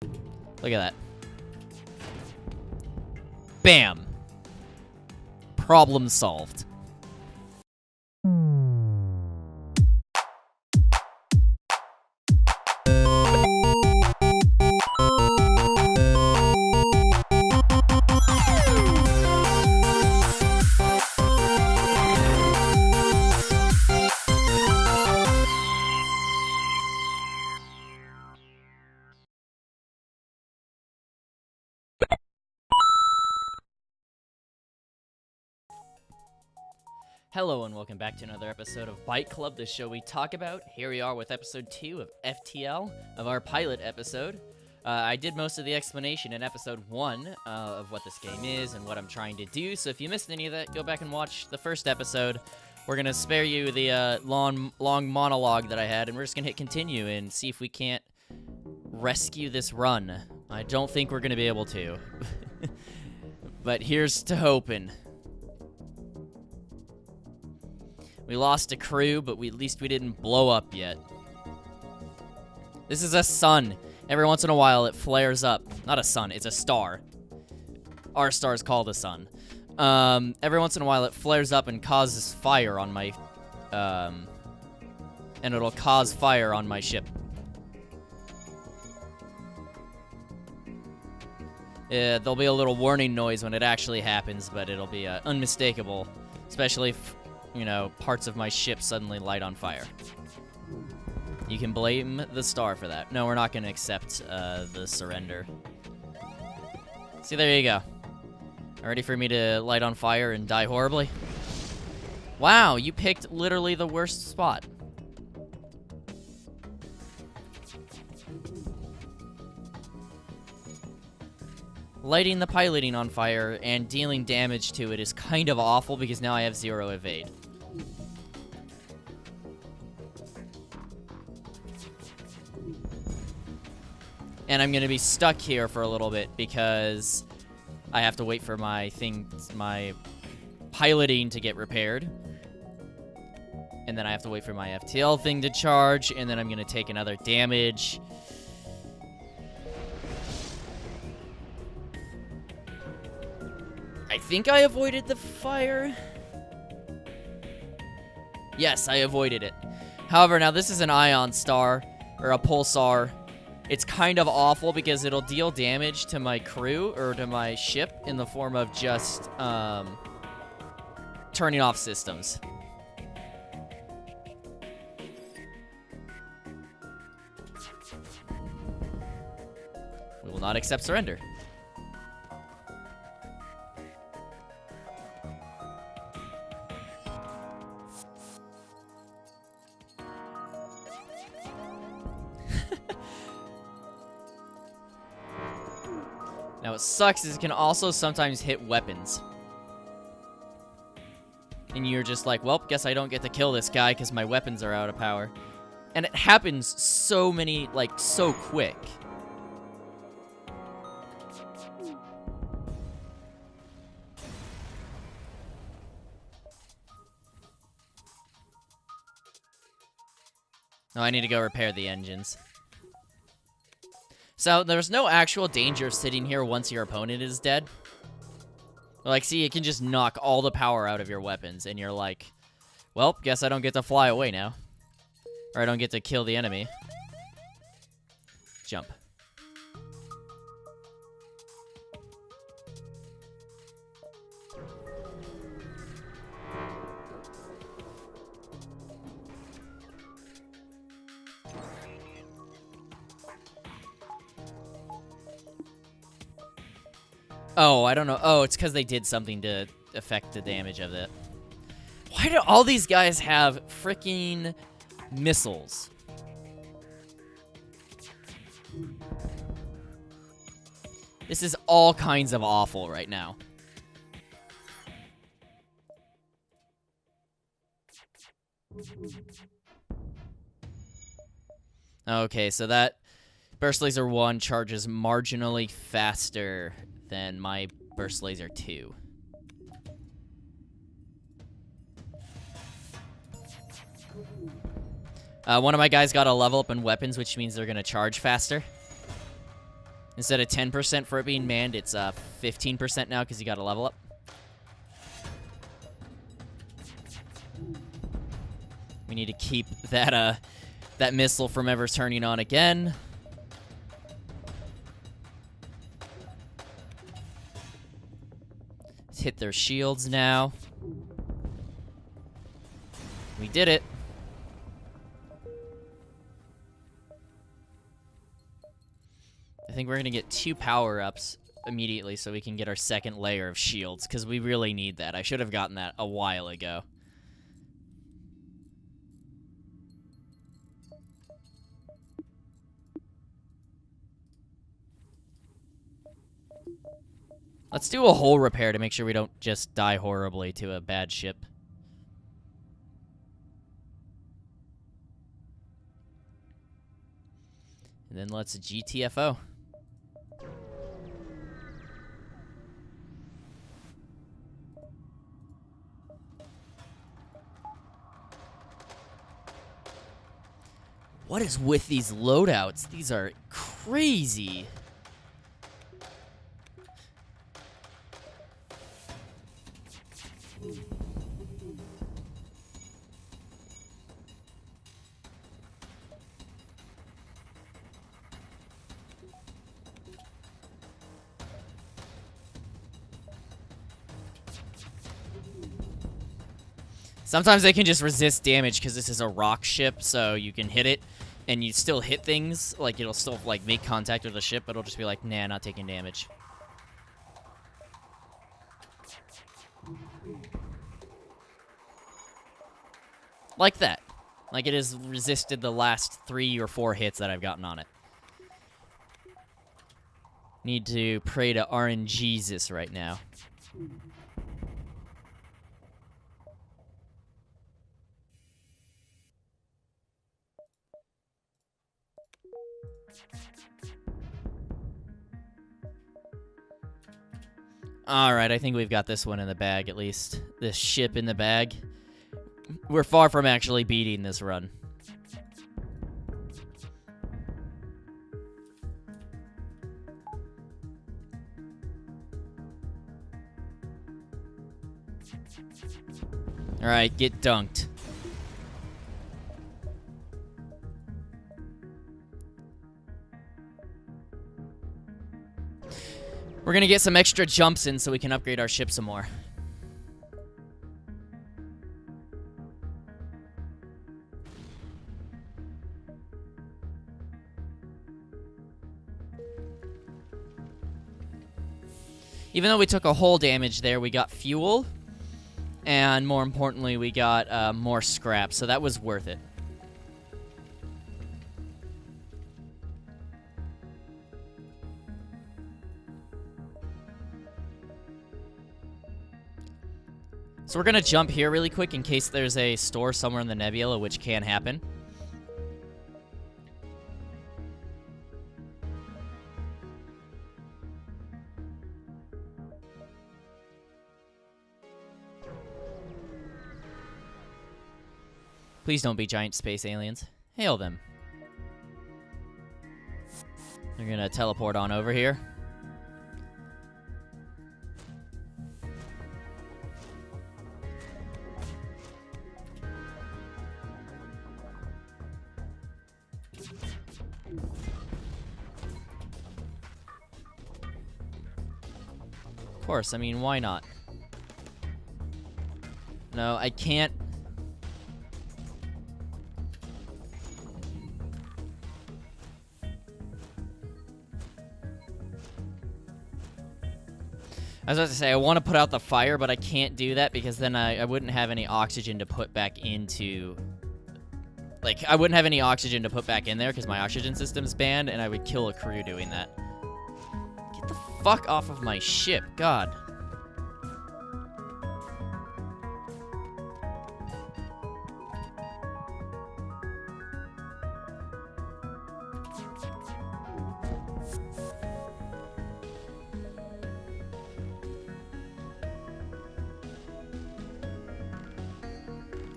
Look at that. Bam. Problem solved. Hello and welcome back to another episode of Byte Club, the show we talk about. Here we are with episode 2 of FTL, of our pilot episode. I did most of the explanation in episode 1 of what this game is and what I'm trying to do, so if you missed any of that, go back and watch the first episode. We're going to spare you the long monologue that I had, and we're just going to hit continue and see if we can't rescue this run. I don't think we're going to be able to, but here's to hoping. We lost a crew, but at least we didn't blow up yet. This is a sun. Every once in a while, it flares up. Not a sun, it's a star. Our star is called a sun. Every once in a while, it flares up and causes fire on my... and it'll cause fire on my ship. There'll be a little warning noise when it actually happens, but it'll be unmistakable. Especially if... you know, parts of my ship suddenly light on fire. You can blame the star for that. No, we're not going to accept the surrender. See, there you go. Ready for me to light on fire and die horribly? Wow, you picked literally the worst spot. Lighting the piloting on fire and dealing damage to it is kind of awful because now I have 0 evade. And I'm gonna be stuck here for a little bit because I have to wait for my piloting to get repaired. And then I have to wait for my FTL thing to charge, and then I'm gonna take another damage. I think I avoided the fire. Yes, I avoided it. However, now this is an ion star, or a pulsar. It's kind of awful because it'll deal damage to my crew, or to my ship, in the form of just, turning off systems. We will not accept surrender. Now, what sucks is it can also sometimes hit weapons. And you're just like, well, guess I don't get to kill this guy because my weapons are out of power. And it happens so quick. No, I need to go repair the engines. So, there's no actual danger of sitting here once your opponent is dead. Like, see, it can just knock all the power out of your weapons, and you're like, well, guess I don't get to fly away now. Or I don't get to kill the enemy. Jump. Oh, I don't know. Oh, it's because they did something to affect the damage of it. Why do all these guys have freaking missiles? This is all kinds of awful right now. Okay, so that Burst Laser 1 charges marginally faster than my Burst Laser 2. One of my guys got a level up in weapons, which means they're going to charge faster. Instead of 10% for it being manned, it's 15% now because you got to level up. We need to keep that that missile from ever turning on again. Let's hit their shields now. We did it. I think we're going to get 2 power-ups immediately so we can get our second layer of shields, because we really need that. I should have gotten that a while ago. Let's do a hull repair to make sure we don't just die horribly to a bad ship. And then let's GTFO. What is with these loadouts? These are crazy. Sometimes they can just resist damage because this is a rock ship, so you can hit it, and you still hit things. Like, it'll still, like, make contact with the ship, but it'll just be like, nah, not taking damage. Like that. Like, it has resisted the last 3 or 4 hits that I've gotten on it. Need to pray to RNGesus right now. Alright, I think we've got this one in the bag, at least. This ship in the bag. We're far from actually beating this run. Alright, get dunked. We're gonna get some extra jumps in so we can upgrade our ship some more. Even though we took a hull damage there, we got fuel, and more importantly, we got more scrap, so that was worth it. So we're gonna jump here really quick in case there's a store somewhere in the Nebula, which can happen. Please don't be giant space aliens. Hail them. They're gonna teleport on over here. Of course, I mean, why not? No, I can't. I was about to say, I want to put out the fire, but I can't do that because then I wouldn't have any oxygen to put back into... Like, I wouldn't have any oxygen to put back in there because my oxygen system's banned, and I would kill a crew doing that. Get the fuck off of my ship, God.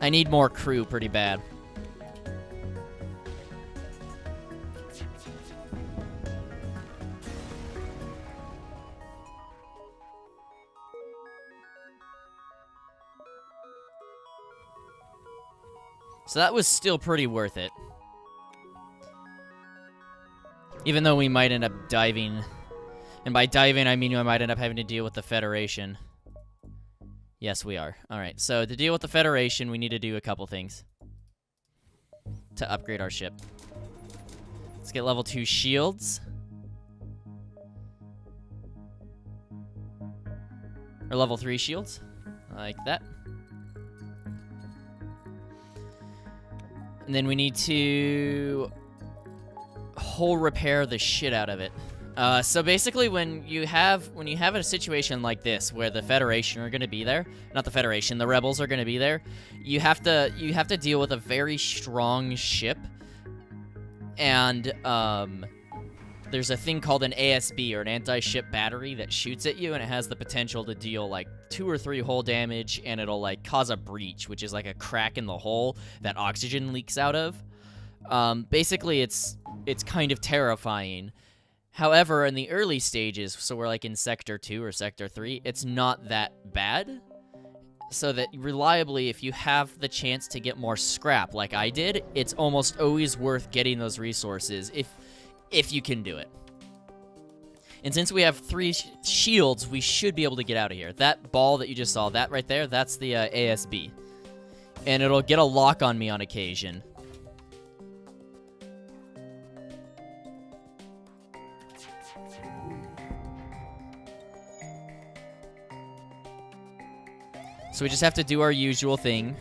I need more crew pretty bad. So that was still pretty worth it. Even though we might end up diving. And by diving, I mean we might end up having to deal with the Federation. Yes, we are. Alright, so to deal with the Federation, we need to do a couple things. To upgrade our ship. Let's get level 2 shields. Or level 3 shields. Like that. And then we need to hull repair the shit out of it. So basically, when you have a situation like this where the Federation are going to be there, not the Federation, the rebels are going to be there, you have to deal with a very strong ship, and there's a thing called an ASB, or an anti-ship battery, that shoots at you, and it has the potential to deal like 2 or 3 hull damage, and it'll like cause a breach, which is like a crack in the hull that oxygen leaks out of. Basically, it's kind of terrifying. However, in the early stages, so we're like in Sector 2 or Sector 3, it's not that bad. So that reliably, if you have the chance to get more scrap, like I did, it's almost always worth getting those resources if you can do it. And since we have 3 shields, we should be able to get out of here. That ball that you just saw, that right there, that's the ASB. And it'll get a lock on me on occasion. So we just have to do our usual thing.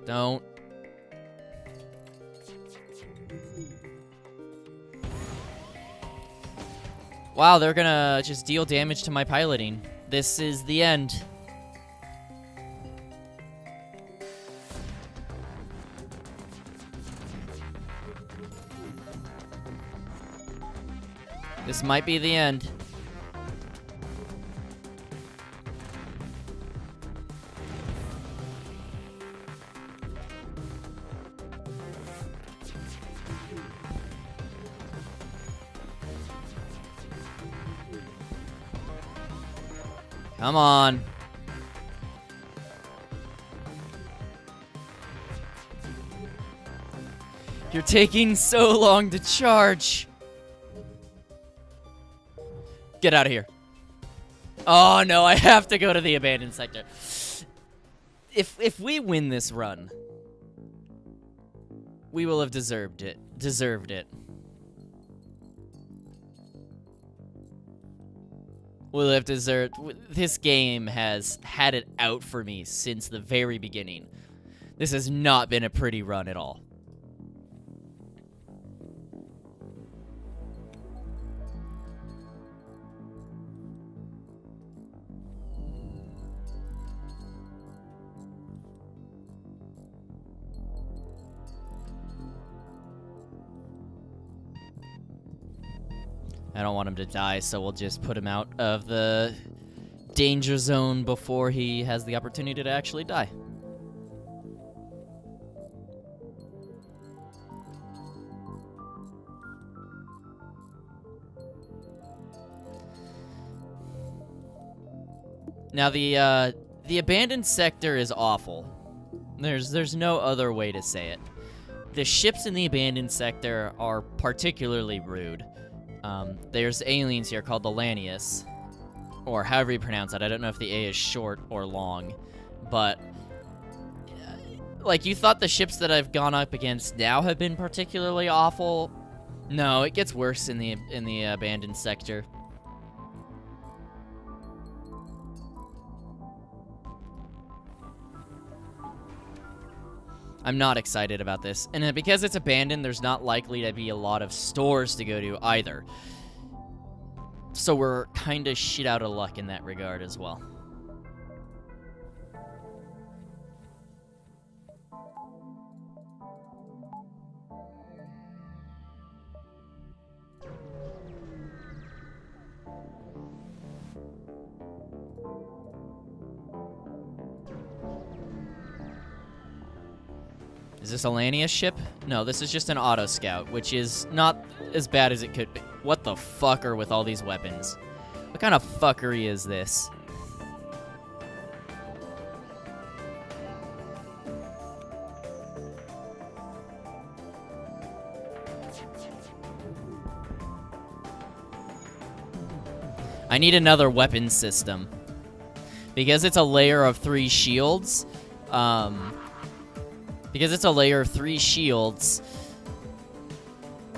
Don't. Wow, they're gonna just deal damage to my piloting. This is the end. This might be the end. Come on. You're taking so long to charge. Get out of here. Oh no, I have to go to the abandoned sector. If we win this run, we will have deserved it. We'll have deserved. This game has had it out for me since the very beginning. This has not been a pretty run at all. I don't want him to die, so we'll just put him out of the danger zone before he has the opportunity to actually die. Now the abandoned sector is awful. There's no other way to say it. The ships in the abandoned sector are particularly rude. There's aliens here called the Lanius, or however you pronounce it. I don't know if the A is short or long, but like, you thought the ships that I've gone up against now have been particularly awful. No, it gets worse in the abandoned sector. I'm not excited about this. And because it's abandoned, there's not likely to be a lot of stores to go to either. So we're kind of shit out of luck in that regard as well. Is this a Lanius ship? No, this is just an auto scout, which is not as bad as it could be. What the fucker with all these weapons? What kind of fuckery is this? I need another weapon system. Because it's a layer of 3 shields, because it's a layer of 3 shields,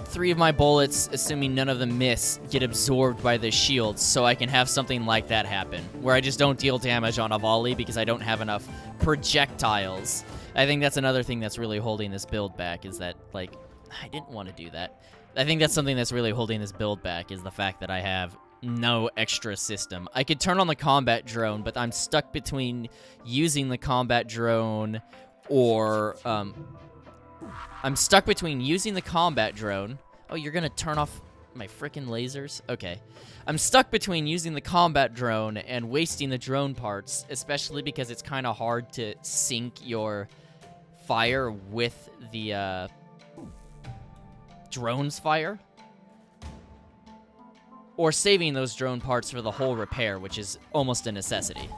3 of my bullets, assuming none of them miss, get absorbed by the shields, so I can have something like that happen, where I just don't deal damage on a volley because I don't have enough projectiles. I think that's another thing that's really holding this build back, is that, like, I didn't want to do that. I think that's something that's really holding this build back, is the fact that I have no extra system. I could turn on the combat drone, but I'm stuck between using the combat drone or, I'm stuck between using the combat drone. Oh, you're gonna turn off my frickin' lasers? Okay. I'm stuck between using the combat drone and wasting the drone parts, especially because it's kind of hard to sync your fire with the, drone's fire. Or saving those drone parts for the whole repair, which is almost a necessity.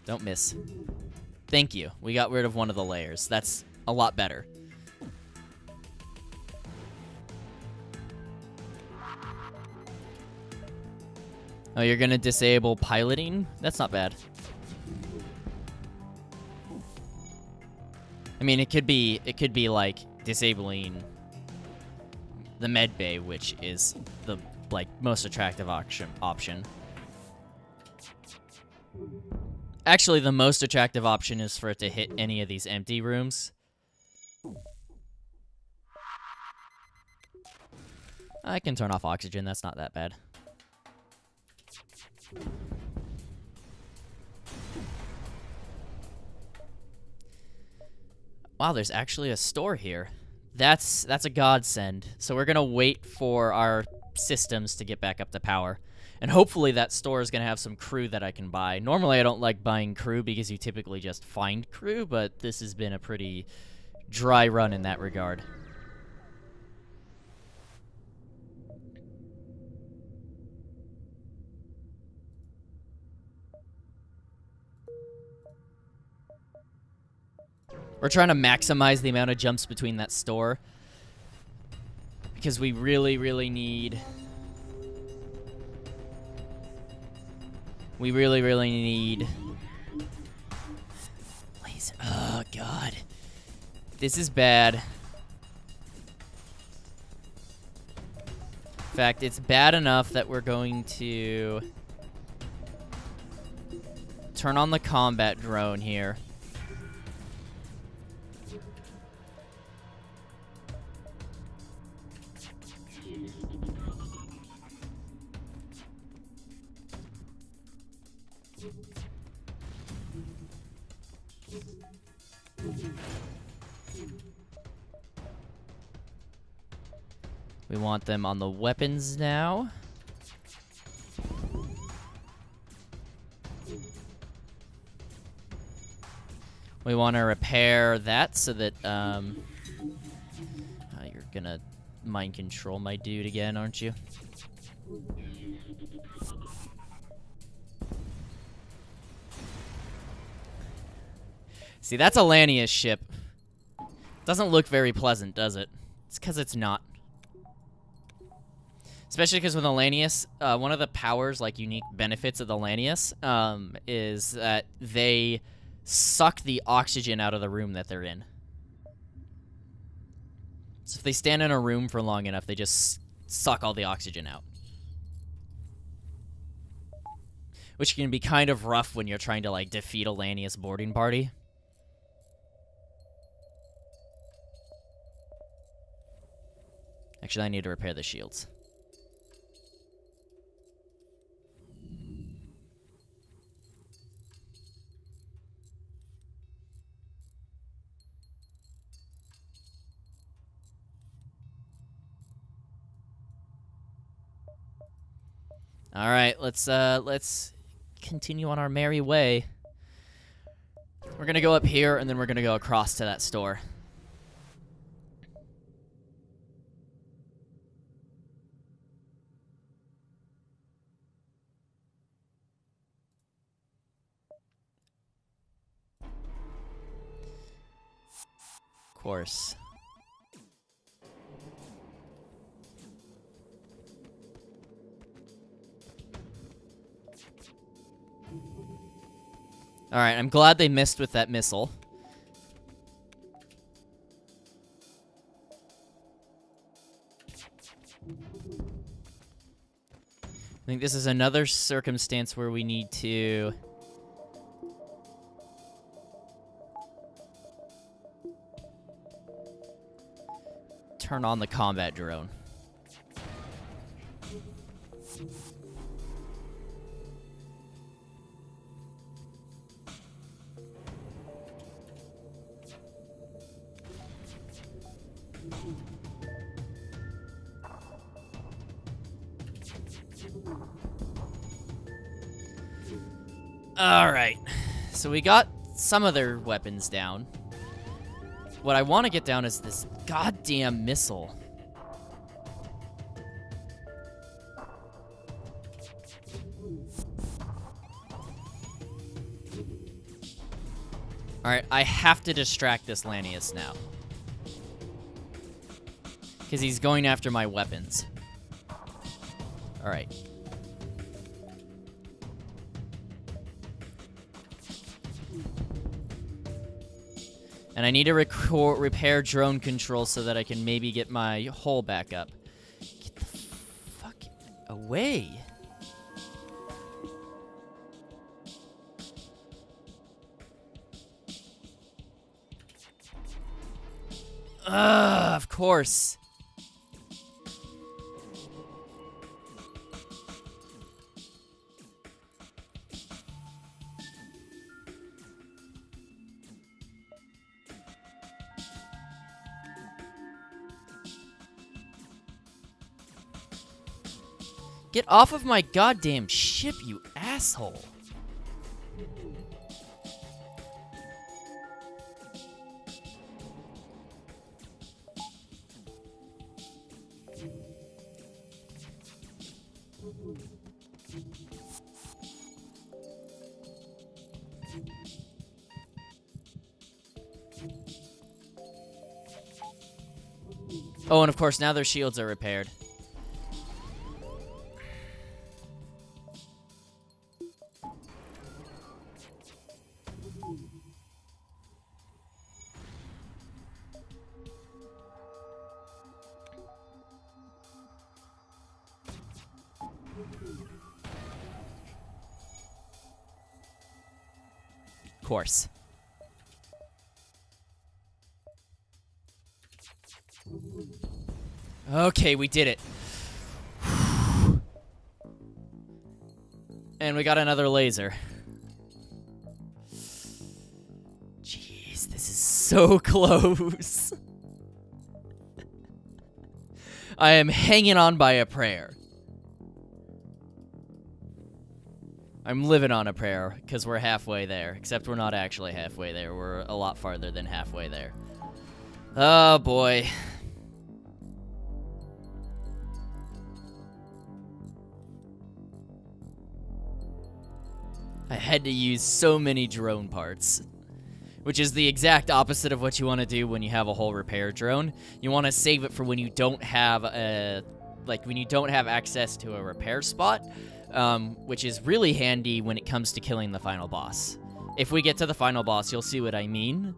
Don't miss. Thank you. We got rid of one of the layers. That's a lot better. Oh, you're gonna disable piloting? That's not bad. I mean, it could be like disabling the med bay, which is the like most attractive option. Actually, the most attractive option is for it to hit any of these empty rooms. I can turn off oxygen. That's not that bad. Wow, there's actually a store here. That's a godsend. So we're gonna wait for our systems to get back up to power. And hopefully that store is gonna have some crew that I can buy. Normally I don't like buying crew because you typically just find crew, but this has been a pretty dry run in that regard. We're trying to maximize the amount of jumps between that store, because we really, really need... Laser. Oh, God. This is bad. In fact, it's bad enough that we're going to turn on the combat drone here. We want them on the weapons now. We want to repair that so that, you're gonna mind control my dude again, aren't you? See, that's a Lanius ship. Doesn't look very pleasant, does it? It's because it's not. Especially because with the Lanius, one of the powers, like, unique benefits of the Lanius, is that they suck the oxygen out of the room that they're in. So if they stand in a room for long enough, they just suck all the oxygen out. Which can be kind of rough when you're trying to, like, defeat a Lanius boarding party. Actually, I need to repair the shields. All right, let's continue on our merry way. We're gonna go up here, and then we're gonna go across to that store. course. Alright, I'm glad they missed with that missile. I think this is another circumstance where we need to... turn on the combat drone. Alright, so we got some of their weapons down. What I want to get down is this goddamn missile. Alright, I have to distract this Lanius now. Because he's going after my weapons. Alright. And I need to repair drone control so that I can maybe get my hull back up. Get the fuck away. Of course. Get off of my goddamn ship, you asshole. Oh, and of course, now their shields are repaired. Of course. Okay, we did it. And we got another laser. Jeez, this is so close. I am hanging on by a prayer. I'm living on a prayer, because we're halfway there. Except we're not actually halfway there. We're a lot farther than halfway there. Oh, boy. I had to use so many drone parts. Which is the exact opposite of what you want to do when you have a whole repair drone. You want to save it for when you don't have when you don't have access to a repair spot. Which is really handy when it comes to killing the final boss. If we get to the final boss, you'll see what I mean.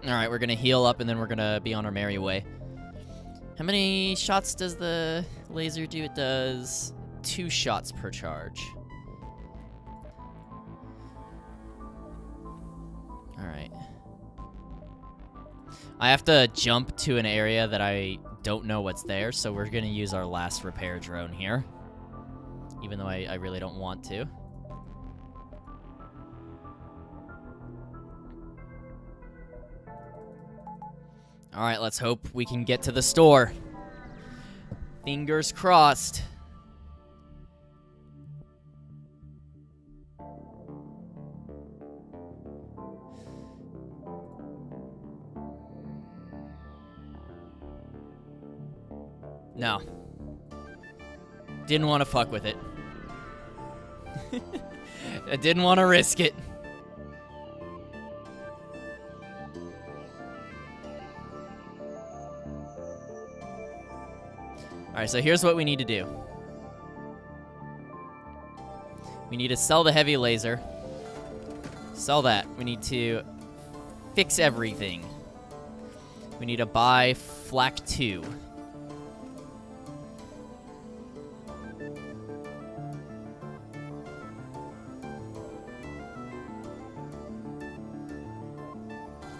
Alright, we're gonna heal up and then we're gonna be on our merry way. How many shots does the laser do? It does 2 shots per charge. Alright. I have to jump to an area that I don't know what's there, so we're gonna use our last repair drone here. Even though I really don't want to. Alright, let's hope we can get to the store. Fingers crossed. No. Didn't want to fuck with it. I didn't want to risk it. Alright, so here's what we need to do. We need to sell the heavy laser. Sell that. We need to fix everything. We need to buy Flack 2.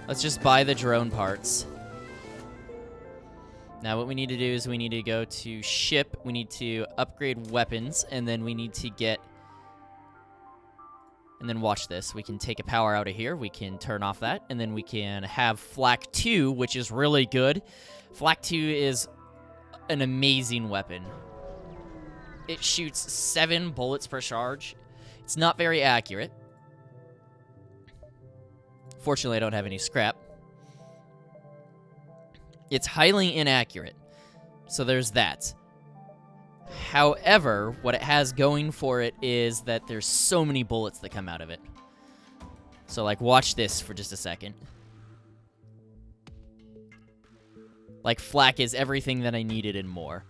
Let's just buy the drone parts. Now what we need to do is we need to go to ship, we need to upgrade weapons, and then we need to get... And then watch this. We can take a power out of here, we can turn off that, and then we can have Flack 2, which is really good. Flack 2 is an amazing weapon. It shoots 7 bullets per charge. It's not very accurate. Fortunately, I don't have any scrap. It's highly inaccurate, so there's that. However, what it has going for it is that there's so many bullets that come out of it. So, like, watch this for just a second. Like, Flack is everything that I needed and more.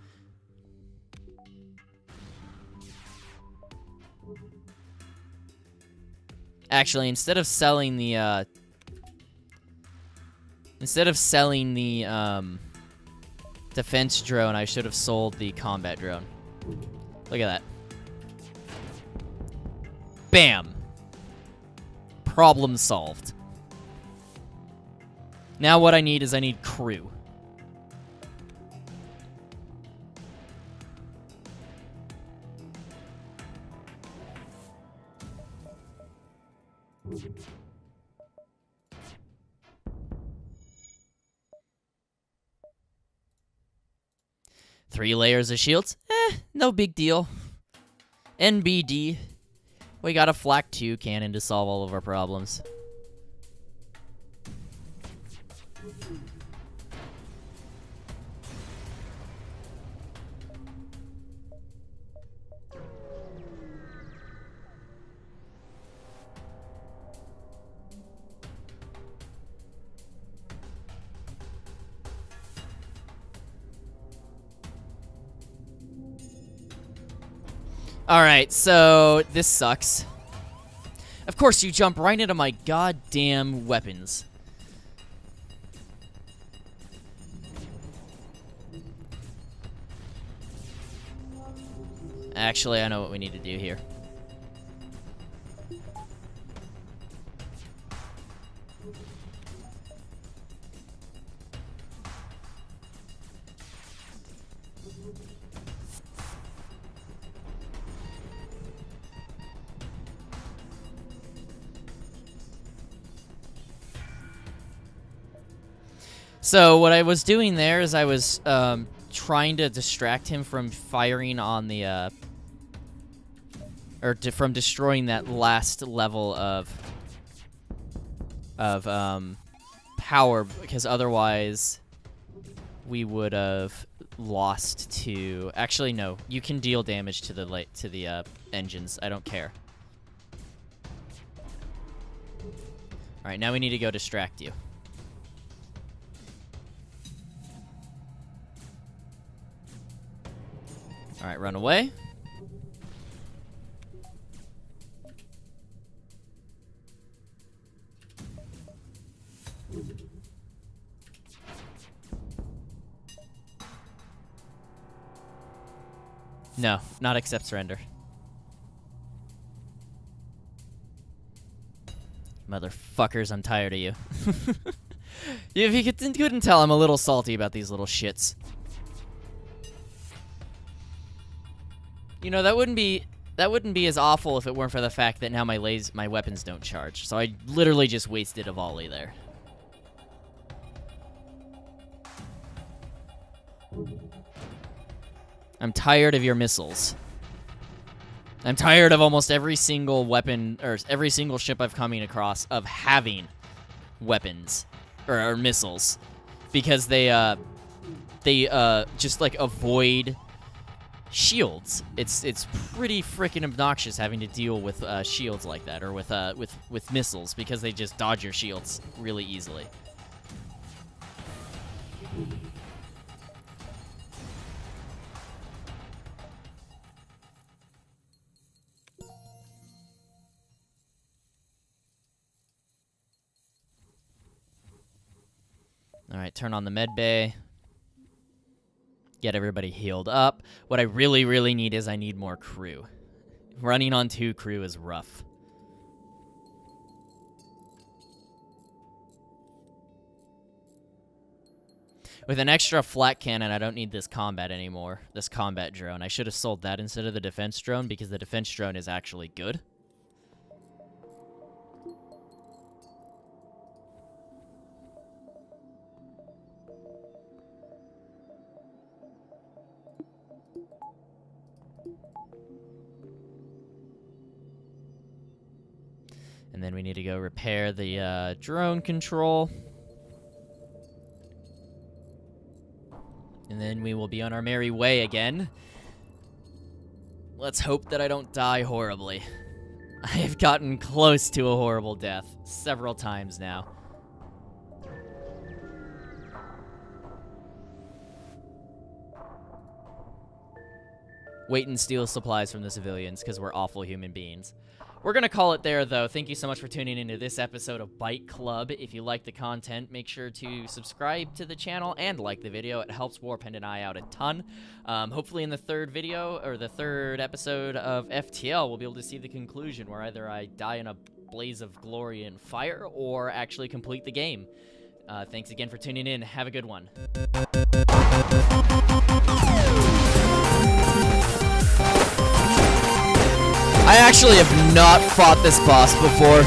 Actually, instead of selling the, defense drone, I should have sold the combat drone. Look at that. Bam! Problem solved. Now what I need is I need crew. Three layers of shields? No big deal. NBD. We got a Flack 2 cannon to solve all of our problems. Alright, so this sucks. Of course, you jump right into my goddamn weapons. Actually, I know what we need to do here. So what I was doing there is I was trying to distract him from firing on the, from destroying that last level of power, because otherwise we would have lost to. Actually, no, you can deal damage to the engines. I don't care. All right, now we need to go distract you. All right, run away. No, not accept surrender. Motherfuckers, I'm tired of you. If you couldn't tell, I'm a little salty about these little shits. You know, that wouldn't be as awful if it weren't for the fact that now my weapons don't charge. So I literally just wasted a volley there. I'm tired of your missiles. I'm tired of almost every single weapon, or every single ship I've coming across of having weapons, or missiles. Because they they just like avoid shields. It's pretty freaking obnoxious having to deal with shields like that, or with missiles, because they just dodge your shields really easily. All right, turn on the med bay. Get everybody healed up. What I really, really need is I need more crew. Running on 2 crew is rough. With an extra Flack cannon, I don't need this combat anymore. This combat drone. I should have sold that instead of the defense drone, because the defense drone is actually good. And then we need to go repair the drone control. And then we will be on our merry way again. Let's hope that I don't die horribly. I have gotten close to a horrible death several times now. Wait and steal supplies from the civilians, because we're awful human beings. We're going to call it there, though. Thank you so much for tuning into this episode of Byte Club. If you like the content, make sure to subscribe to the channel and like the video. It helps Warpend and I out a ton. Hopefully in the third video, or the third episode of FTL, we'll be able to see the conclusion, where either I die in a blaze of glory and fire, or actually complete the game. Thanks again for tuning in. Have a good one. I actually have not fought this boss before.